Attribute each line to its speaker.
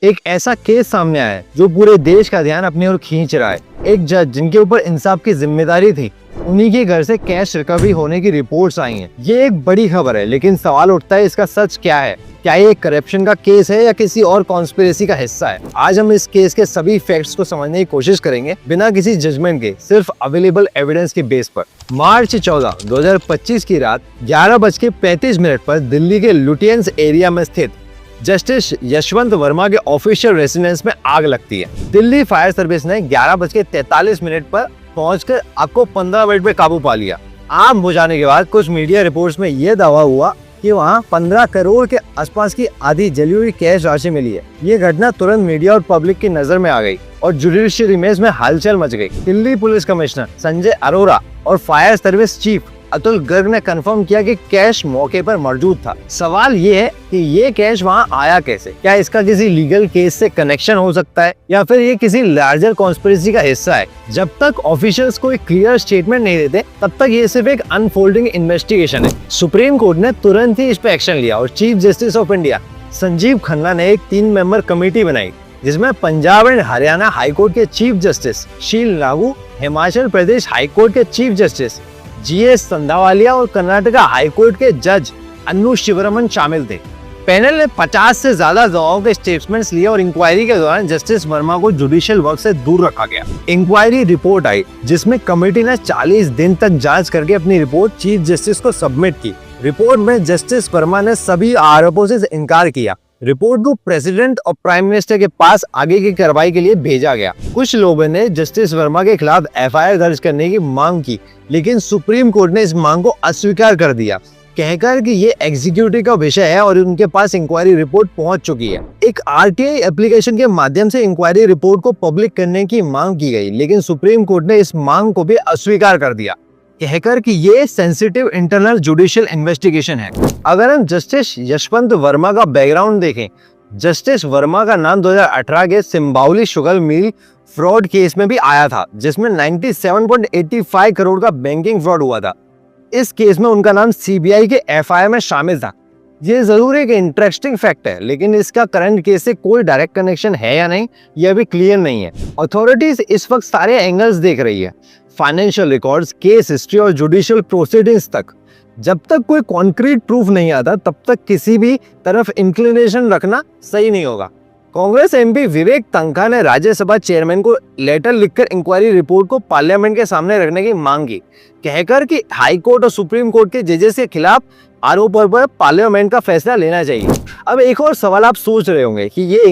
Speaker 1: एक ऐसा केस सामने आया है जो पूरे देश का ध्यान अपनी ओर खींच रहा है। एक जज जिनके ऊपर इंसाफ की जिम्मेदारी थी, उन्हीं के घर से कैश रिकवरी होने की रिपोर्ट्स आई हैं। ये एक बड़ी खबर है, लेकिन सवाल उठता है इसका सच क्या है। क्या ये करप्शन का केस है या किसी और कॉन्स्पिरेसी का हिस्सा है? आज हम इस केस के सभी फैक्ट्स को समझने की कोशिश करेंगे, बिना किसी जजमेंट के, सिर्फ अवेलेबल एविडेंस के बेस पर। मार्च 14, 2025 की रात 11:35 पर दिल्ली के लुटियंस एरिया में स्थित जस्टिस यशवंत वर्मा के ऑफिशियल रेसिडेंस में आग लगती है। दिल्ली फायर सर्विस ने 11:43 पर पहुंचकर आग को 15 मिनट में काबू पा लिया। आग बुझाने के बाद कुछ मीडिया रिपोर्ट्स में यह दावा हुआ कि वहां 15 करोड़ के आसपास की आधी जली हुई कैश राशि मिली है। ये घटना तुरंत मीडिया और पब्लिक की नजर में आ गई और जुडिशियरी में इसमें हलचल मच गई। दिल्ली पुलिस कमिश्नर संजय अरोरा और fire service chief Atul Garg ने कंफर्म किया कि कैश मौके पर मौजूद था। सवाल ये है कि ये कैश वहां आया कैसे? क्या इसका किसी लीगल केस से कनेक्शन हो सकता है या फिर ये किसी लार्जर कॉन्स्पिरेसी का हिस्सा है? जब तक ऑफिशियल्स कोई क्लियर स्टेटमेंट नहीं देते, तब तक ये सिर्फ एक अनफोल्डिंग इन्वेस्टिगेशन है। सुप्रीम कोर्ट ने तुरंत ही इस पे एक्शन लिया और chief justice of India Sanjeev Khanna ने एक 3 मेंबर कमेटी बनाई, जिसमें पंजाब एंड हरियाणा हाईकोर्ट के चीफ जस्टिस शील नागू, हिमाचल प्रदेश हाईकोर्ट के चीफ जस्टिस जीएस संधावालिया और कर्नाटका हाईकोर्ट के जज अन्नू शिवरमन शामिल थे। पैनल ने 50 से ज्यादा गवाहों के स्टेटमेंट्स लिए और इंक्वायरी के दौरान जस्टिस वर्मा को जुडिशियल वर्क से दूर रखा गया। इंक्वायरी रिपोर्ट आई, जिसमें कमेटी ने 40 दिन तक जांच करके अपनी रिपोर्ट चीफ जस्टिस को सबमिट की। रिपोर्ट में जस्टिस वर्मा ने सभी आरोपों से इनकार किया। रिपोर्ट को प्रेसिडेंट और प्राइम मिनिस्टर के पास आगे की कार्रवाई के लिए भेजा गया। कुछ लोगों ने जस्टिस वर्मा के खिलाफ एफआईआर दर्ज करने की मांग की, लेकिन सुप्रीम कोर्ट ने इस मांग को अस्वीकार कर दिया, कहकर कि ये एग्जीक्यूटिव का विषय है और उनके पास इंक्वायरी रिपोर्ट पहुंच चुकी है। एक आरटीआई एप्लीकेशन के माध्यम से इंक्वायरी रिपोर्ट को पब्लिक करने की मांग की गई, लेकिन सुप्रीम कोर्ट ने इस मांग को भी अस्वीकार कर दिया, कहकर कि ये सेंसिटिव इंटरनल जुडिशियल इन्वेस्टिगेशन है। अगर हम जस्टिस यशवंत वर्मा का बैकग्राउंड देखें, जस्टिस वर्मा का नाम 2018 के सिंबाउली शुगर मिल फ्रॉड केस में भी आया था, जिसमें 97.85 करोड़ का बैंकिंग फ्रॉड हुआ था। इस केस में उनका नाम सीबीआई के एफआईआर में शामिल था। ये जरूर एक इंटरेस्टिंग फैक्ट है, लेकिन इसका करंट केस से कोई डायरेक्ट कनेक्शन है या नहीं, यह भी क्लियर नहीं है। अथॉरिटीज इस वक्त सारे एंगल्स देख रही है, फाइनेंशियल रिकॉर्ड्स, केस हिस्ट्री और जुडिशियल प्रोसीडिंग्स तक। जब तक कोई कॉन्क्रीट प्रूफ नहीं आता, तब तक किसी भी तरफ इंक्लिनेशन रखना सही नहीं होगा। कांग्रेस एमपी विवेक तन्खा ने राज्यसभा चेयरमैन को लेटर लिखकर इंक्वायरी रिपोर्ट को पार्लियामेंट के सामने रखने की मांग की, कहकर कि हाई कोर्ट और सुप्रीम कोर्ट के जजेस के खिलाफ आरोपों पर पार्लियामेंट का फैसला लेना चाहिए। अब एक और सवाल आप सोच रहे होंगे कि ये